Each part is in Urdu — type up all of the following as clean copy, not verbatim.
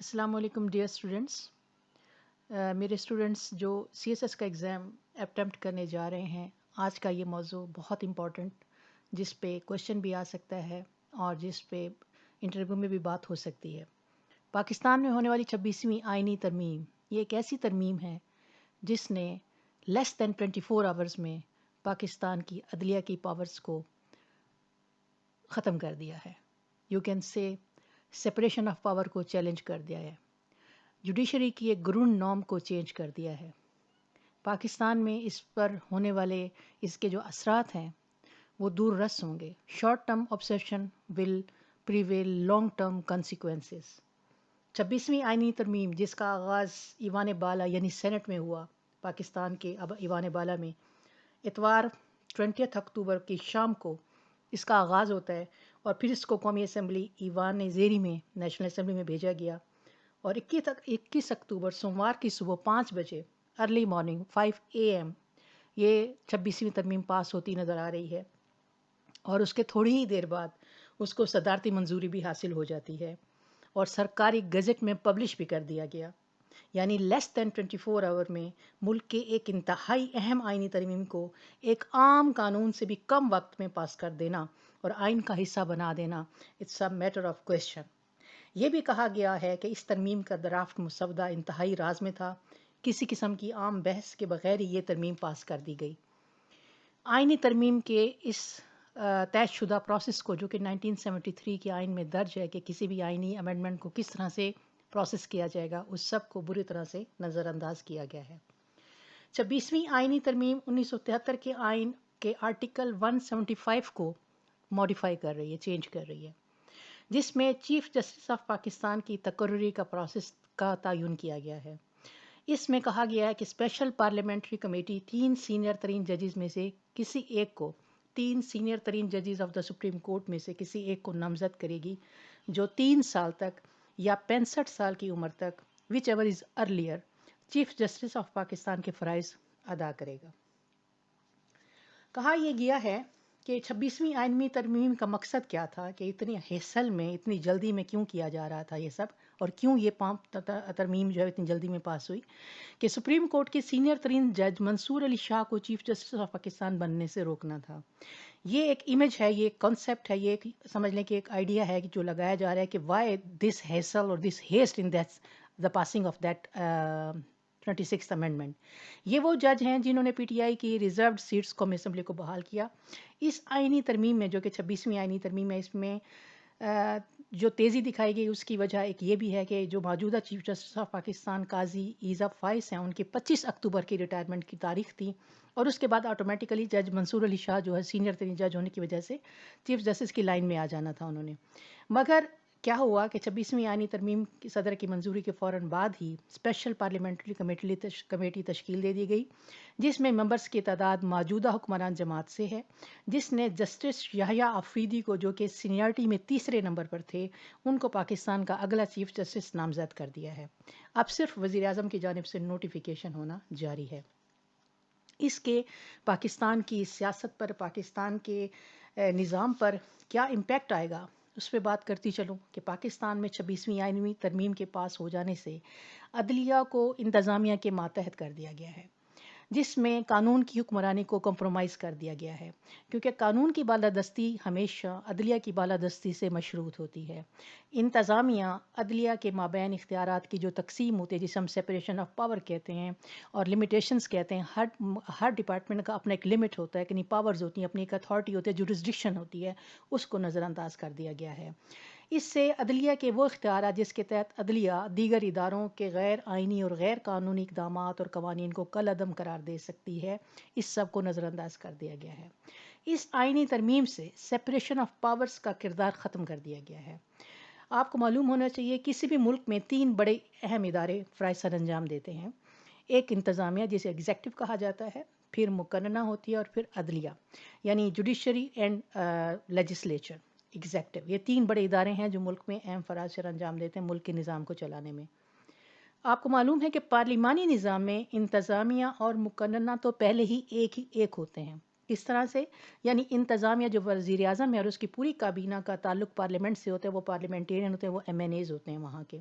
السلام علیکم ڈیئر اسٹوڈنٹس. میرے اسٹوڈنٹس جو سی ایس ایس کا ایگزام اٹیمپٹ کرنے جا رہے ہیں، آج کا یہ موضوع بہت امپورٹنٹ، جس پہ کوشچن بھی آ سکتا ہے اور جس پہ انٹرویو میں بھی بات ہو سکتی ہے. پاکستان میں ہونے والی 26ویں آئینی ترمیم یہ ایک ایسی ترمیم ہے جس نے لیس دین 24 آورز میں پاکستان کی عدلیہ کی پاورز کو ختم کر دیا ہے. You can say separation of power کو چیلنج کر دیا ہے. جوڈیشری کی ایک گراؤنڈ نارم کو چینج کر دیا ہے. پاکستان میں اس پر ہونے والے اس کے جو اثرات ہیں وہ دور رس ہوں گے. شارٹ ٹرم آبسیشن ول پریویل لانگ ٹرم کنسیکوینسز. 26ویں آئینی ترمیم جس کا آغاز ایوان بالا یعنی سینٹ میں ہوا، پاکستان کے ایوان بالا میں اتوار 20 اکتوبر کی شام کو اس کا آغاز ہوتا ہے، اور پھر اس کو قومی اسمبلی ایوان زیری میں نیشنل اسمبلی میں بھیجا گیا، اور 21 اکتوبر سوموار کی صبح 5 بجے ارلی مارننگ 5 AM یہ 26ویں ترمیم پاس ہوتی نظر آ رہی ہے، اور اس کے تھوڑی ہی دیر بعد اس کو صدارتی منظوری بھی حاصل ہو جاتی ہے اور سرکاری گزٹ میں پبلش بھی کر دیا گیا. یعنی لیس دین 24 آور میں ملک کے ایک انتہائی اہم آئینی ترمیم کو ایک عام قانون سے بھی کم وقت میں پاس کر دینا اور آئین کا حصہ بنا دینا، it's a matter of question. یہ بھی کہا گیا ہے کہ اس ترمیم کا ڈرافٹ مسودہ انتہائی راز میں تھا، کسی قسم کی عام بحث کے بغیر ہی یہ ترمیم پاس کر دی گئی. آئینی ترمیم کے اس طے شدہ پروسیس کو، جو کہ 1973 کے آئین میں درج ہے کہ کسی بھی آئینی امینڈمنٹ کو کس طرح سے پروسیس کیا جائے گا، اس سب کو بری طرح سے نظر انداز کیا گیا ہے. 26ویں آئینی ترمیم 1973 کے آئین کے آرٹیکل 175 کو ماڈیفائی کر رہی ہے، چینج کر رہی ہے، جس میں چیف جسٹس آف پاکستان کی تقرری کا پروسیس کا تعین کیا گیا ہے. اس میں کہا گیا ہے کہ اسپیشل پارلیمنٹری کمیٹی 3 سینئر ترین ججز میں سے کسی ایک کو، 3 سینئر ترین ججز آف دا سپریم کورٹ میں سے کسی ایک کو نامزد کرے گی، جو 3 سال تک یا 65 سال کی عمر تک وچ ever is earlier chief justice of Pakistan کے فرائض ادا کرے گا. کہا یہ گیا ہے کہ 26ویں آئینی ترمیم کا مقصد کیا تھا، کہ اتنی ہیسل میں، اتنی جلدی میں کیوں کیا جا رہا تھا یہ سب، اور کیوں یہ ترمیم جو ہے اتنی جلدی میں پاس ہوئی. کہ سپریم کورٹ کے سینئر ترین جج منصور علی شاہ کو چیف جسٹس آف پاکستان بننے سے روکنا تھا. یہ ایک امیج ہے، یہ ایک کانسیپٹ ہے، یہ ایک سمجھ لیں کہ ایک آئیڈیا ہے جو لگایا جا رہا ہے کہ وائی دس ہیسل اور this haste in the passing of that 26th amendment. یہ وہ جج ہیں جنہوں نے پی ٹی آئی کی ریزروڈ سیٹس قومی اسمبلی کو بحال کیا. اس آئینی ترمیم میں، جو کہ 26ویں آئینی ترمیم ہے، اس میں جو تیزی دکھائی گئی اس کی وجہ ایک یہ بھی ہے کہ جو موجودہ چیف جسٹس آف پاکستان قاضی ایزا فائز ہیں، ان کی 25 اکتوبر کی ریٹائرمنٹ کی تاریخ تھی، اور اس کے بعد آٹومیٹیکلی جج منصور علی شاہ جو ہے سینئر ترین جج ہونے کی وجہ سے چیف جسٹس کی لائن میں آ جانا تھا انہوں نے. مگر کیا ہوا کہ 26ویں آئینی ترمیم کی صدر کی منظوری کے فوراً بعد ہی اسپیشل پارلیمنٹری کمیٹی تشکیل دے دی گئی، جس میں ممبرس کی تعداد موجودہ حکمران جماعت سے ہے، جس نے جسٹس یحییٰ آفریدی کو، جو کہ سینئرٹی میں تیسرے نمبر پر تھے، ان کو پاکستان کا اگلا چیف جسٹس نامزد کر دیا ہے. اب صرف وزیر اعظم کی جانب سے نوٹیفیکیشن ہونا جاری ہے. اس کے پاکستان کی سیاست پر، پاکستان کے نظام پر کیا امپیکٹ آئے گا، اس پہ بات کرتی چلوں. کہ پاکستان میں 26ویں آئینی ترمیم کے پاس ہو جانے سے عدلیہ کو انتظامیہ کے ماتحت کر دیا گیا ہے، جس میں قانون کی حکمرانی کو کمپرومائز کر دیا گیا ہے، کیونکہ قانون کی بالادستی ہمیشہ عدلیہ کی بالادستی سے مشروط ہوتی ہے. انتظامیہ عدلیہ کے مابین اختیارات کی جو تقسیم ہوتی ہے، جسے ہم سپریشن آف پاور کہتے ہیں اور لمیٹیشنز کہتے ہیں، ہر ڈپارٹمنٹ کا اپنا ایک لمٹ ہوتا ہے، کہ پاورز ہوتی ہیں، اپنی ایک اتھارٹی ہوتی ہے، جورسڈکشن ہوتی ہے، اس کو نظر انداز کر دیا گیا ہے. اس سے عدلیہ کے وہ اختیارات جس کے تحت عدلیہ دیگر اداروں کے غیر آئینی اور غیر قانونی اقدامات اور قوانین کو کالعدم قرار دے سکتی ہے، اس سب کو نظر انداز کر دیا گیا ہے. اس آئینی ترمیم سے سپریشن آف پاورز کا کردار ختم کر دیا گیا ہے. آپ کو معلوم ہونا چاہیے کسی بھی ملک میں 3 بڑے اہم ادارے فرائض سر انجام دیتے ہیں. ایک انتظامیہ جسے ایگزیکٹو کہا جاتا ہے، پھر مقننہ ہوتی ہے، اور پھر عدلیہ یعنی جوڈیشری اینڈ لیجسلیچر ایگزیکٹو. یہ 3 بڑے ادارے ہیں جو ملک میں اہم فرائض سر انجام دیتے ہیں ملک کے نظام کو چلانے میں. آپ کو معلوم ہے کہ پارلیمانی نظام میں انتظامیہ اور مقننہ تو پہلے ہی ایک ہوتے ہیں، اس طرح سے یعنی انتظامیہ جو وزیر اعظم ہے اور اس کی پوری کابینہ کا تعلق پارلیمنٹ سے ہوتا ہے، وہ پارلیمنٹیرین ہوتے ہیں، وہ ایم این ایز ہوتے ہیں وہاں کے.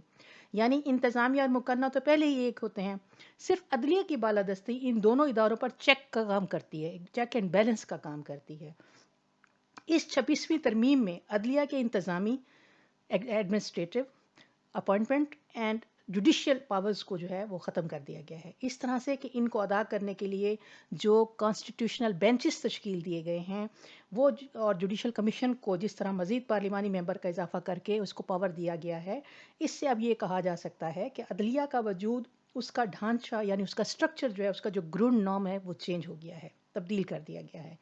یعنی انتظامیہ اور مقننہ تو پہلے ہی ایک ہوتے ہیں. صرف عدلیہ کی بالادستی ان دونوں اداروں پر چیک کا کام کرتی ہے، چیک اینڈ بیلنس کا کام کرتی ہے. اس 26ویں ترمیم میں عدلیہ کے انتظامی، administrative, appointment and judicial powers کو جو ہے وہ ختم کر دیا گیا ہے، اس طرح سے کہ ان کو ادا کرنے کے لیے جو کانسٹیٹیوشنل بینچز تشکیل دیے گئے ہیں وہ اور جوڈیشل کمیشن کو جس طرح مزید پارلیمانی ممبر کا اضافہ کر کے اس کو پاور دیا گیا ہے، اس سے اب یہ کہا جا سکتا ہے کہ عدلیہ کا وجود، اس کا ڈھانچہ یعنی اس کا اسٹرکچر جو ہے، اس کا جو گرونڈ نام ہے وہ چینج ہو گیا ہے، تبدیل کر دیا گیا ہے.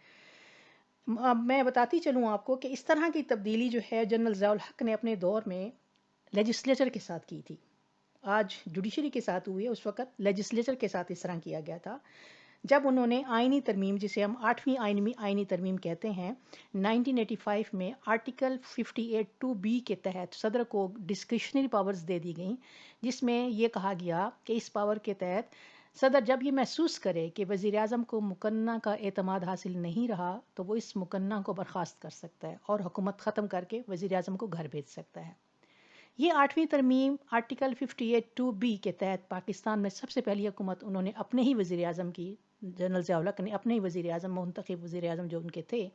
اب میں بتاتی چلوں آپ کو کہ اس طرح کی تبدیلی جو ہے جنرل ضیاء الحق نے اپنے دور میں لیجسلیچر کے ساتھ کی تھی. آج جوڈیشری کے ساتھ ہوئی ہے، اس وقت لیجسلیچر کے ساتھ اس طرح کیا گیا تھا جب انہوں نے آئینی ترمیم، جسے ہم 8ویں آئینی ترمیم کہتے ہیں، 1985 میں آرٹیکل 58(2)B کے تحت صدر کو ڈسکریشنری پاورز دے دی گئیں، جس میں یہ کہا گیا کہ اس پاور کے تحت صدر جب یہ محسوس کرے کہ وزیر اعظم کو مقننہ کا اعتماد حاصل نہیں رہا تو وہ اس مقننہ کو برخاست کر سکتا ہے اور حکومت ختم کر کے وزیر اعظم کو گھر بھیج سکتا ہے. یہ 8ویں ترمیم آرٹیکل 58(2)B کے تحت پاکستان میں سب سے پہلی حکومت انہوں نے اپنے ہی وزیر اعظم کی، جنرل ضیاء الحق نے اپنے ہی وزیر اعظم، منتخب وزیر اعظم جو ان کے تھے،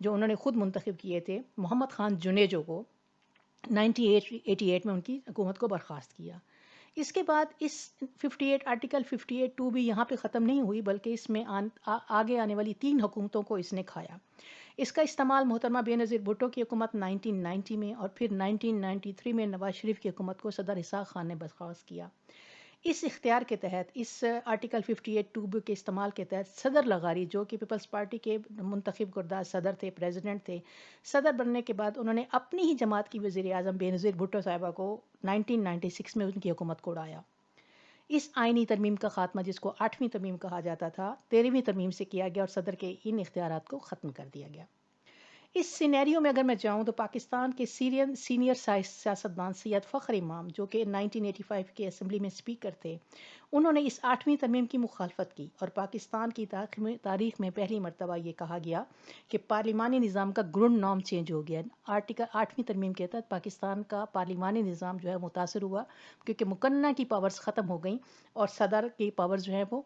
جو انہوں نے خود منتخب کیے تھے، محمد خان جنیجو کو 1988 میں ان کی حکومت کو برخاست کیا. اس کے بعد اس آرٹیکل 58(2)B یہاں پہ ختم نہیں ہوئی، بلکہ اس میں آگے آنے والی 3 حکومتوں کو اس نے کھایا. اس کا استعمال محترمہ بے نظیر بھٹو کی حکومت 1990 میں اور پھر 1993 میں نواز شریف کی حکومت کو صدر اسحاق خان نے برخاست کیا. اس اختیار کے تحت، اس آرٹیکل 58(2)B کے استعمال کے تحت صدر لغاری، جو کہ پیپلز پارٹی کے منتخب کردہ صدر تھے، پریزیڈنٹ تھے، صدر بننے کے بعد انہوں نے اپنی ہی جماعت کی وزیر اعظم بے نظیر بھٹو صاحبہ کو 1996 میں ان کی حکومت کو اڑایا. اس آئینی ترمیم کا خاتمہ، جس کو 8ویں ترمیم کہا جاتا تھا، 13ویں ترمیم سے کیا گیا اور صدر کے ان اختیارات کو ختم کر دیا گیا. اس سینیریو میں اگر میں جاؤں تو پاکستان کے سینئر سیاستدان سید فخر امام، جو کہ 1985 کے اسمبلی میں اسپیکر تھے، انہوں نے اس 8ویں ترمیم کی مخالفت کی اور پاکستان کی تاریخ میں پہلی مرتبہ یہ کہا گیا کہ پارلیمانی نظام کا گرونڈ نام چینج ہو گیا. آرٹیکل 8ویں ترمیم کے تحت پاکستان کا پارلیمانی نظام جو ہے متاثر ہوا، کیونکہ مقننہ کی پاورز ختم ہو گئیں اور صدر کی پاورز جو ہیں وہ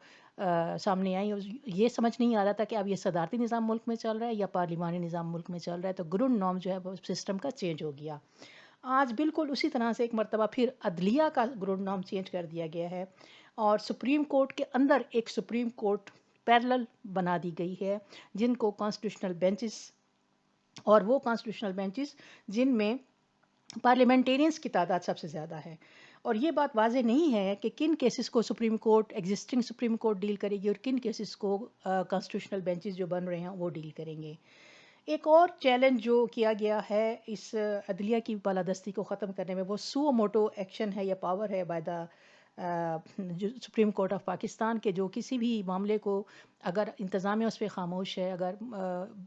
سامنے آئیں. اور یہ سمجھ نہیں آ رہا تھا کہ اب یہ صدارتی نظام ملک میں چل رہا ہے یا پارلیمانی نظام ملک میں چل رہا ہے، تو گرونڈ نام جو ہے وہ سسٹم کا چینج ہو گیا. آج بالکل اسی طرح سے ایک مرتبہ پھر عدلیہ کا گرونڈ نام چینج کر دیا گیا ہے اور سپریم کورٹ کے اندر ایک سپریم کورٹ پیرلل بنا دی گئی ہے، جن کو کانسٹیٹیوشنل بینچز، اور وہ کانسٹیٹیوشنل بینچز جن میں پارلیمنٹیرینز کی تعداد سب سے زیادہ ہے. اور یہ بات واضح نہیں ہے کہ کن کیسز کو Supreme Court, existing Supreme Court deal کرے گی اور کن کیسز کو کانسٹیٹیوشنل بینچز جو بن رہے ہیں وہ ڈیل کریں گے. ایک اور چیلنج جو کیا گیا ہے اس عدلیہ کی بالادستی کو ختم کرنے میں، وہ سو موٹو ایکشن ہے یا پاور ہے بائی دا جو سپریم کورٹ آف پاکستان کے، جو کسی بھی معاملے کو اگر انتظامیہ اس پہ خاموش ہے، اگر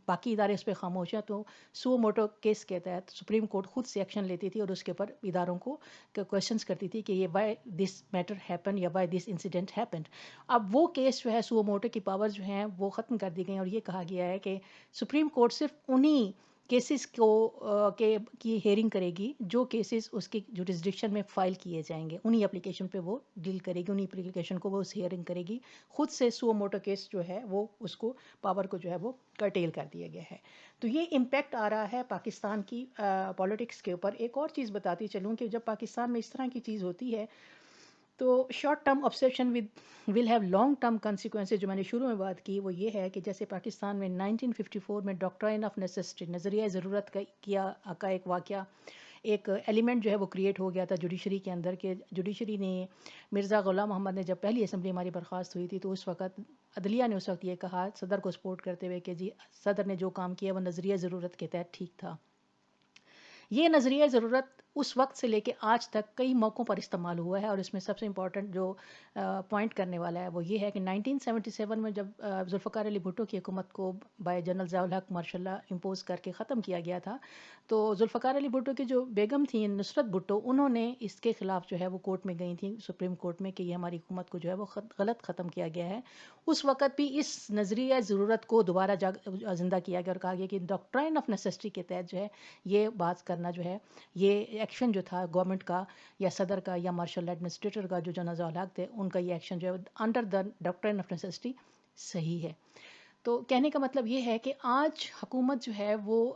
باقی ادارے اس پہ خاموش ہیں، تو سو موٹو کیس کے تحت سپریم کورٹ خود سے ایکشن لیتی تھی اور اس کے اوپر اداروں کو کویشچنس کرتی تھی کہ یہ وائی دس میٹر ہیپن یا وائی دس انسیڈنٹ ہیپنڈ. اب وہ کیس جو ہے سو موٹو کی پاور جو ہیں وہ ختم کر دی گئی اور یہ کہا گیا ہے کہ سپریم کورٹ صرف انہی کیسز کو کی ہیئرنگ کرے گی جو کیسز اس کی جوڈسڈکشن میں فائل کیے جائیں گے، انہی اپلیکیشن پہ وہ ڈیل کرے گی، انہی اپلیکیشن کو وہ اس ہیئرنگ کرے گی. خود سے سو موٹو کیس جو ہے وہ اس کو پاور کو جو ہے وہ کرٹیل کر دیا گیا ہے. تو یہ امپیکٹ آ رہا ہے پاکستان کی پولیٹکس کے اوپر. ایک اور چیز بتاتی چلوں کہ جب پاکستان میں اس طرح کی چیز ہوتی ہے تو short term obsession will have long term consequences. جو میں نے شروع میں بات کی وہ یہ ہے کہ جیسے پاکستان میں 1954 میں ڈاکٹرائن آف نیسیسٹی، نظریہ ضرورت کا ایک واقعہ، ایک ایلیمنٹ جو ہے وہ کریٹ ہو گیا تھا جوڈیشری کے اندر، کہ جوڈیشری نے، مرزا غلام محمد نے جب پہلی اسمبلی ہماری برخاست ہوئی تھی تو اس وقت عدلیہ نے اس وقت یہ کہا صدر کو سپورٹ کرتے ہوئے کہ جی صدر نے جو کام کیا وہ نظریہ ضرورت کے تحت ٹھیک تھا. یہ نظریہ ضرورت اس وقت سے لے کے آج تک کئی موقعوں پر استعمال ہوا ہے، اور اس میں سب سے امپورٹنٹ جو پوائنٹ کرنے والا ہے وہ یہ ہے کہ 1977 میں جب ذوالفقار علی بھٹو کی حکومت کو by general Zia ul Haq مارشاء Allah impose کر کے ختم کیا گیا تھا، تو ذوالفقار علی بھٹو کی جو بیگم تھیں نصرت بھٹو، انہوں نے اس کے خلاف جو ہے وہ کورٹ میں گئی تھیں، سپریم کورٹ میں، کہ یہ ہماری حکومت کو جو ہے وہ غلط ختم کیا گیا ہے۔ اس وقت بھی اس نظریہ ضرورت کو دوبارہ زندہ کیا گیا اور کہا گیا کہ ڈاکٹرائن آف نیسیسٹی کے تحت جو ہے یہ بات کرنا جو ہے، یہ ایکشن جو تھا گورنمنٹ کا یا صدر کا یا مارشل ایڈمنسٹریٹر کا جو جنرل ضیاء الحق تھے، ان کا یہ ایکشن جو ہے under the doctrine of necessity صحیح ہے۔ تو کہنے کا مطلب یہ ہے کہ آج حکومت جو ہے وہ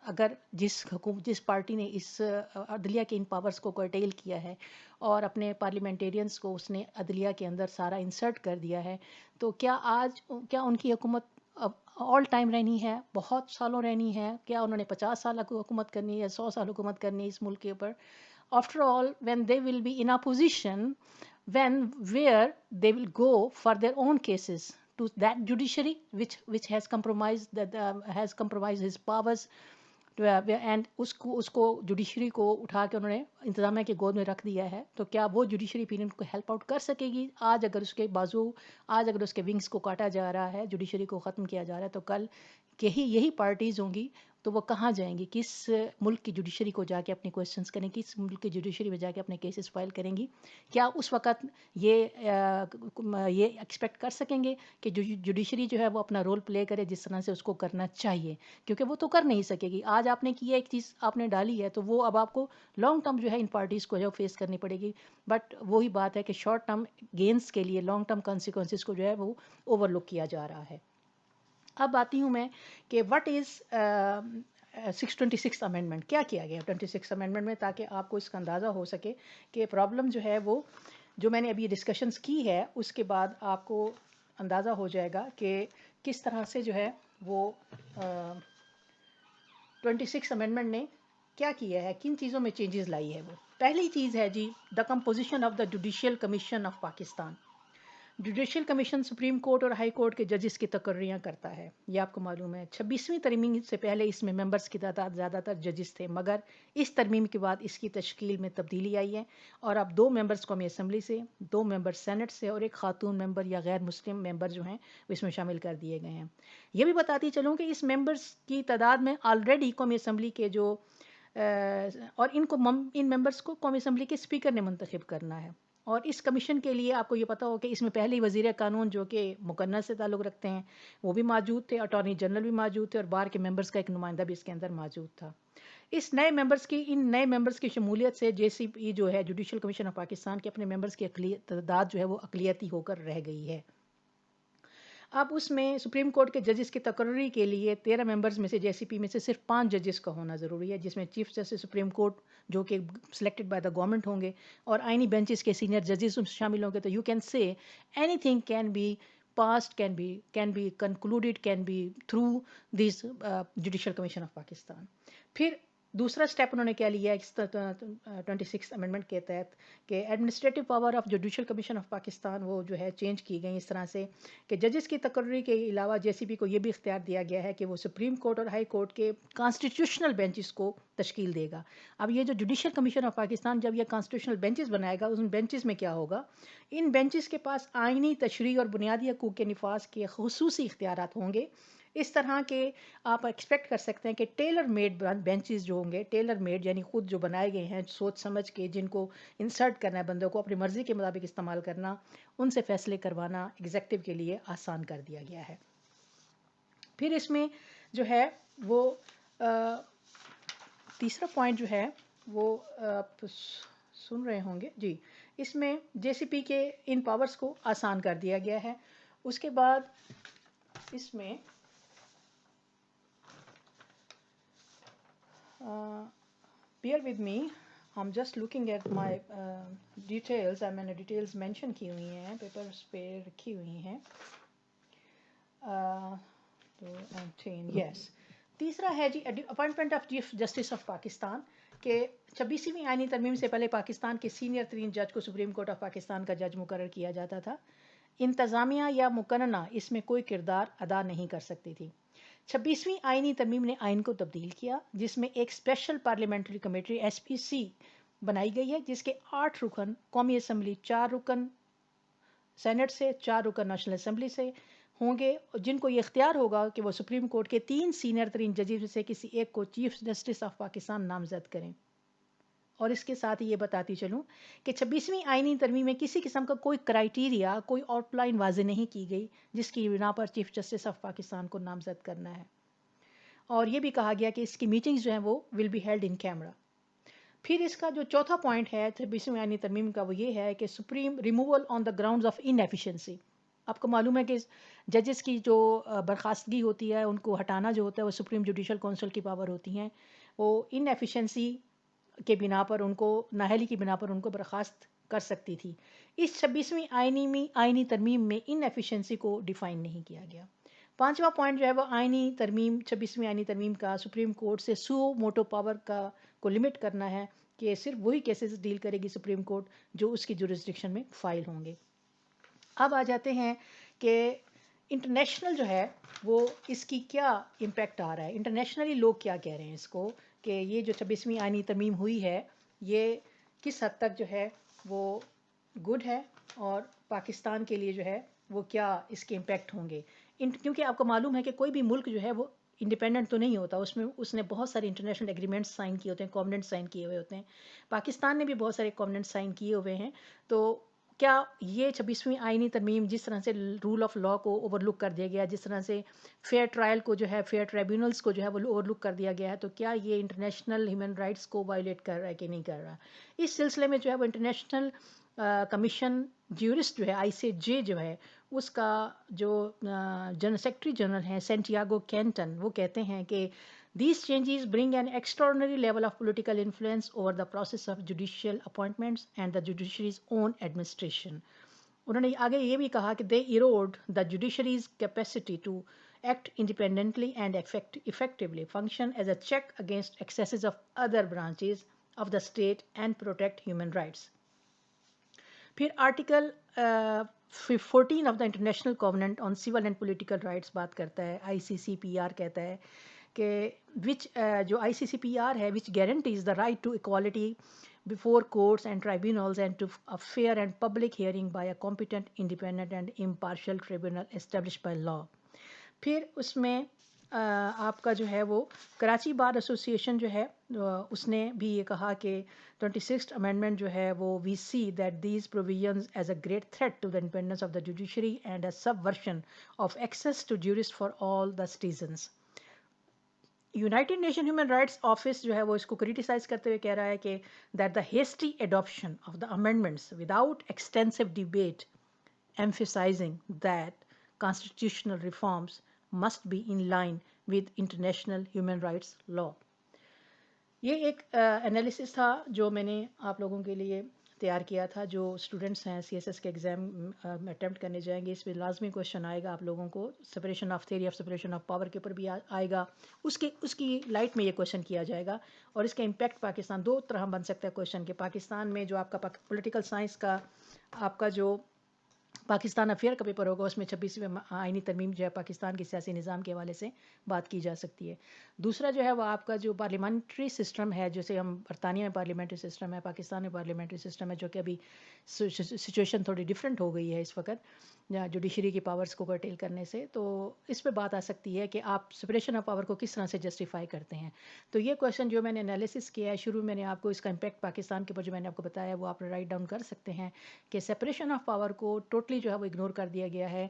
اگر جس پارٹی نے اس عدلیہ کے ان پاورز کو کرٹیل کیا ہے اور اپنے پارلیمنٹیرینز کو اس نے عدلیہ کے اندر سارا انسرٹ کر دیا ہے، تو کیا ان کی حکومت اب آل ٹائم رہنی ہے، بہت سالوں رہنی ہے؟ کیا انہوں نے 50 سال حکومت کرنی ہے یا 100 سال حکومت کرنی ہے اس ملک کے اوپر؟ After all when they will be in opposition, where they will go for their own cases to that judiciary which has compromised his powers and اس کو جوڈیشری کو اٹھا کے انہوں نے انتظامیہ کے گود میں رکھ دیا ہے، تو کیا وہ جوڈیشری پھر ان کو ہیلپ آؤٹ کر سکے گی؟ آج اگر اس کے ونگز کو کاٹا جا رہا ہے، جوڈیشری کو ختم کیا جا رہا ہے، تو کل یہی پارٹیز ہوں گی تو وہ کہاں جائیں گی؟ کس ملک کی جوڈیشری کو جا کے اپنے کویشچنس کریں گی؟ کس ملک کی جوڈیشری میں جا کے اپنے کیسز فائل کریں گی؟ کیا اس وقت یہ ایکسپیکٹ کر سکیں گے کہ جوڈیشری جو ہے وہ اپنا رول پلے کرے جس طرح سے اس کو کرنا چاہیے؟ کیونکہ وہ تو کر نہیں سکے گی۔ آج آپ نے کیا ایک چیز آپ نے ڈالی ہے، تو وہ اب آپ کو لانگ ٹرم جو ہے ان پارٹیز کو جو فیس کرنی پڑے گی، بٹ وہی بات ہے کہ شارٹ ٹرم گینز کے لیے لانگ ٹرم کانسیکوینسز کو جو ہے وہ اوور لک کیا جا رہا ہے۔ اب آتی ہوں میں کہ وٹ از 626 امینڈمنٹ، کیا کیا گیا 26 امینڈمنٹ میں، تاکہ آپ کو اس کا اندازہ ہو سکے کہ پرابلم جو ہے وہ جو میں نے ابھی ڈسکشنز کی ہے اس کے بعد آپ کو اندازہ ہو جائے گا کہ کس طرح سے جو ہے وہ 26 امینڈمنٹ نے کیا کیا ہے، کن چیزوں میں چینجز لائی ہے۔ وہ پہلی چیز ہے جی the composition of the judicial commission of Pakistan. Judicial commission supreme court اور ہائی کورٹ کے ججز کی تقرریاں کرتا ہے، یہ آپ کو معلوم ہے۔ 26ویں ترمیم سے پہلے اس میں ممبرز کی تعداد زیادہ تر ججز تھے، مگر اس ترمیم کے بعد اس کی تشکیل میں تبدیلی آئی ہے، اور اب 2 ممبرز قومی اسمبلی سے، 2 ممبر سینٹ سے، اور ایک خاتون ممبر یا غیر مسلم ممبر جو ہیں وہ اس میں شامل کر دیے گئے ہیں۔ یہ بھی بتاتی چلوں کہ اس ممبرز کی تعداد میں آلریڈی قومی اسمبلی کے جو اور ان ممبرز کو قومی اسمبلی کے اسپیکر نے منتخب کرنا ہے، اور اس کمیشن کے لیے آپ کو یہ پتہ ہو کہ اس میں پہلے ہی وزیر قانون جو کہ مقننہ سے تعلق رکھتے ہیں وہ بھی موجود تھے، اٹارنی جنرل بھی موجود تھے، اور بار کے ممبرز کا ایک نمائندہ بھی اس کے اندر موجود تھا۔ ان نئے ممبرز کی شمولیت سے جے سی پی جو ہے جوڈیشل کمیشن آف پاکستان کے اپنے ممبرز کی تعداد جو ہے وہ اقلیتی ہو کر رہ گئی ہے۔ اب اس میں سپریم کورٹ کے ججز کی تقرری کے لیے 13 ممبرز میں سے جے سی پی میں سے صرف 5 ججز کا ہونا ضروری ہے، جس میں چیف جسٹس سپریم کورٹ جو کہ سلیکٹڈ بائی دا گورنمنٹ ہوں گے، اور آئینی بینچز کے سینئر ججز شامل ہوں گے۔ تو یو کین سے any thing can be passed, can be concluded, can be through this judicial commission of Pakistan. پھر دوسرا سٹیپ انہوں نے کیا لیا ہے 26 امینڈمنٹ کے تحت کہ administrative power of judicial commission of Pakistan وہ جو ہے چینج کی گئی اس طرح سے کہ ججز کی تقرری کے علاوہ جے سی پی کو یہ بھی اختیار دیا گیا ہے کہ وہ سپریم کورٹ اور ہائی کورٹ کے کانسٹیٹیوشنل بینچز کو تشکیل دے گا۔ اب یہ جو جوڈیشل کمیشن آف پاکستان جب یہ کانسٹیٹیوشنل بینچز بنائے گا، ان بینچز میں کیا ہوگا؟ ان بینچز کے پاس آئینی تشریع اور بنیادی حقوق کے نفاذ کے خصوصی اختیارات ہوں گے، اس طرح کے آپ ایکسپیکٹ کر سکتے ہیں کہ ٹیلر میڈ بینچز جو ہوں گے، ٹیلر میڈ یعنی خود جو بنائے گئے ہیں سوچ سمجھ کے، جن کو انسرٹ کرنا ہے بندوں کو اپنی مرضی کے مطابق استعمال کرنا، ان سے فیصلے کروانا ایگزیکٹو کے لیے آسان کر دیا گیا ہے۔ پھر اس میں جو ہے وہ تیسرا پوائنٹ جو ہے وہ آپ سن رہے ہوں گے جی، اس میں جے سی پی کے ان پاورز کو آسان کر دیا گیا ہے۔ اس کے بعد اس میں bear with me, I'm just looking at my details، میں نے ڈیٹیلز مینشن کی ہوئی ہیں، پیپرز پہ رکھی ہوئی ہیں۔ یس، تیسرا ہے جی appointment of chief justice of Pakistan, کہ 26ویں آئینی ترمیم سے پہلے پاکستان کے سینئر ترین جج کو سپریم کورٹ آف پاکستان کا جج مقرر کیا جاتا تھا۔ انتظامیہ یا مقننہ اس میں کوئی کردار ادا نہیں کر سکتی تھی۔ 26ویں آئینی ترمیم نے آئین کو تبدیل کیا، جس میں ایک اسپیشل پارلیمنٹری کمیٹی SPC بنائی گئی ہے، جس کے 8 رکن قومی اسمبلی، 4 رکن سینٹ سے، 4 رکن نیشنل اسمبلی سے ہوں گے، جن کو یہ اختیار ہوگا کہ وہ سپریم کورٹ کے 3 سینئر ترین ججز میں سے کسی ایک کو چیف جسٹس آف پاکستان نامزد کریں۔ اور اس کے ساتھ یہ بتاتی چلوں کہ 26ویں آئینی ترمیم میں کسی قسم کا کوئی کرائیٹیریا، کوئی آؤٹ لائن واضح نہیں کی گئی جس کی بنا پر چیف جسٹس آف پاکستان کو نامزد کرنا ہے، اور یہ بھی کہا گیا کہ اس کی میٹنگز جو ہیں وہ will be held in camera. پھر اس کا جو چوتھا پوائنٹ ہے 26ویں آئینی ترمیم کا، وہ یہ ہے کہ supreme removal on the grounds of in efficiency. آپ کو معلوم ہے کہ ججز کی جو برخاستگی ہوتی ہے، ان کو ہٹانا جو ہوتا ہے وہ سپریم جوڈیشل کونسل کی پاور ہوتی ہیں، وہ ان ایفیشنسی کے بنا پر ان کو، نااہلی کی بنا پر ان کو برخاست کر سکتی تھی۔ اس 26ویں آئینی ترمیم میں ان ایفیشنسی کو ڈیفائن نہیں کیا گیا۔ پانچواں پوائنٹ جو ہے وہ آئینی ترمیم 26ویں آئینی ترمیم کا سپریم کورٹ سے سو موٹو پاور کو لمٹ کرنا ہے کہ صرف وہی کیسز ڈیل کرے گی سپریم کورٹ جو اس کی جورسڈکشن میں فائل ہوں گے۔ اب آ جاتے ہیں کہ انٹرنیشنل جو ہے وہ اس کی کیا امپیکٹ آ رہا ہے، انٹرنیشنلی لوگ کیا کہہ رہے ہیں اس کو، کہ یہ جو 26ویں آئینی ترمیم ہوئی ہے یہ کس حد تک جو ہے وہ گڈ ہے، اور پاکستان کے لیے جو ہے وہ کیا اس کے امپیکٹ ہوں گے۔ کیونکہ آپ کو معلوم ہے کہ کوئی بھی ملک جو ہے وہ انڈیپینڈنٹ تو نہیں ہوتا، اس نے بہت سارے انٹرنیشنل ایگریمنٹس سائن کیے ہوتے ہیں، کووننٹ سائن کیے ہوئے ہوتے ہیں۔ پاکستان نے بھی بہت سارے کووننٹ سائن کیے ہوئے ہیں، تو کیا یہ 26ویں آئینی ترمیم جس طرح سے رول آف لا کو اوور لک کر دیا گیا، جس طرح سے فیئر ٹرائل کو جو ہے، فیئر ٹریبیونلز کو جو ہے وہ اوور لک کر دیا گیا ہے، تو کیا یہ انٹرنیشنل ہیومن رائٹس کو وائلیٹ کر رہا ہے کہ نہیں کر رہا؟ اس سلسلے میں جو ہے وہ انٹرنیشنل کمیشن جیورسٹ جو ہے ICJ جو ہے، اس کا جو سیکرٹری جنرل ہیں سینٹیاگو کینٹن، وہ کہتے ہیں کہ these changes bring an extraordinary level of political influence over the process of judicial appointments and the judiciary's own administration۔ انہوں نے آگے یہ بھی کہا کہ they erode the judiciary's capacity to act independently and effectively, function as a check against excesses of other branches of the state and protect human rights۔ پھر article 14 of the international covenant on civil and political rights بات کرتا ہے، ICCPR کہتا ہے کہ جو ICCPR ہے which guarantees the right to equality before courts and tribunals and to a fair and public hearing by a competent, independent and impartial tribunal established by law۔ پھر اس میں آپ کا جو ہے وہ کراچی بار ایسوسی ایشن جو ہے اس نے بھی یہ کہا کہ 26th امینڈمنٹ جو ہے وہ we see that these provisions as a great threat to the independence of the judiciary and a subversion of access to jurist for all the citizens. United Nation Human Rights Office جو ہے وہ اس کو کریٹیسائز کرتے ہوئے کہہ رہا ہے کہ that the hasty adaption of the amendments without extensive debate emphasizing that constitutional reforms must be in line with international human rights law۔ یہ ایک انالیسس تھا جو میں نے آپ لوگوں کے لیے تیار کیا تھا۔ جو اسٹوڈنٹس ہیں CSS کے ایگزام اٹیمپٹ کرنے جائیں گے، اس پہ لازمی کوشچن آئے گا آپ لوگوں کو، separation of theory of separation of power کے اوپر بھی آئے گا، اس کی لائٹ میں یہ کوشچن کیا جائے گا، اور اس کا امپیکٹ پاکستان دو طرح بن سکتا ہے کوشچن کے۔ پاکستان میں جو آپ کا پولیٹیکل سائنس کا آپ کا جو پاکستان افیئر کا پیپر ہوگا، اس میں 26ویں آئینی ترمیم جو ہے پاکستان کے سیاسی نظام کے حوالے سے بات کی جا سکتی ہے۔ دوسرا جو ہے وہ آپ کا جو پارلیمنٹری سسٹم ہے، جیسے ہم برطانیہ میں پارلیمنٹری سسٹم ہے، پاکستان میں پارلیمنٹری سسٹم ہے، جو کہ ابھی سچویشن تھوڑی ڈفرینٹ ہو گئی ہے اس وقت جوڈیشری کی پاورز کو کرٹیل کرنے سے، تو اس پہ بات آ سکتی ہے کہ آپ سپریشن آف پاور کو کس طرح سے جسٹیفائی کرتے ہیں۔ تو یہ کویشچن جو میں نے انالیسس کیا ہے شروع میں نے آپ کو اس کا امپیکٹ پاکستان کے اوپر جو میں نے آپ کو بتایا وہ آپ رائٹ ڈاؤن کر سکتے ہیں کہ سپریشن آف پاور کو ٹوٹلی جو ہے وہ اگنور کر دیا گیا ہے۔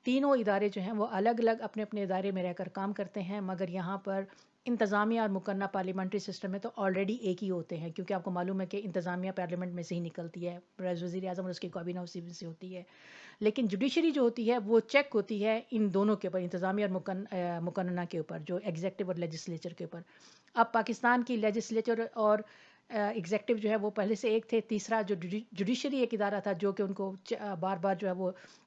تینوں ادارے جو ہیں وہ الگ الگ اپنے اپنے ادارے میں رہ کر کام کرتے ہیں، مگر یہاں پر انتظامیہ اور مقننہ پارلیمنٹری سسٹم میں تو آلریڈی ایک ہی ہوتے ہیں، کیونکہ آپ کو معلوم ہے کہ انتظامیہ پارلیمنٹ میں سے ہی نکلتی ہے، وزیر اعظم اور اس کی کابینہ اسی میں سے ہوتی ہے، لیکن جوڈیشری جو ہوتی ہے وہ چیک ہوتی ہے ان دونوں کے اوپر، انتظامیہ اور مقننہ کے اوپر، جو ایگزیکٹو اور لیجسلیچر کے اوپر۔ اب پاکستان کی لیجسلیچر اور ایگزیکٹو جو ہے وہ پہلے سے ایک تھے، تیسرا جو جوڈیشری ایک ادارہ تھا جو کہ ان کو بار بار جو ہے وہ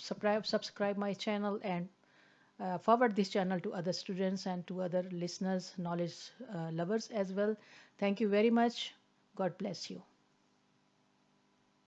subscribe my channel and forward this channel to other students and to other listeners, knowledge lovers as well. Thank you very much. God bless you.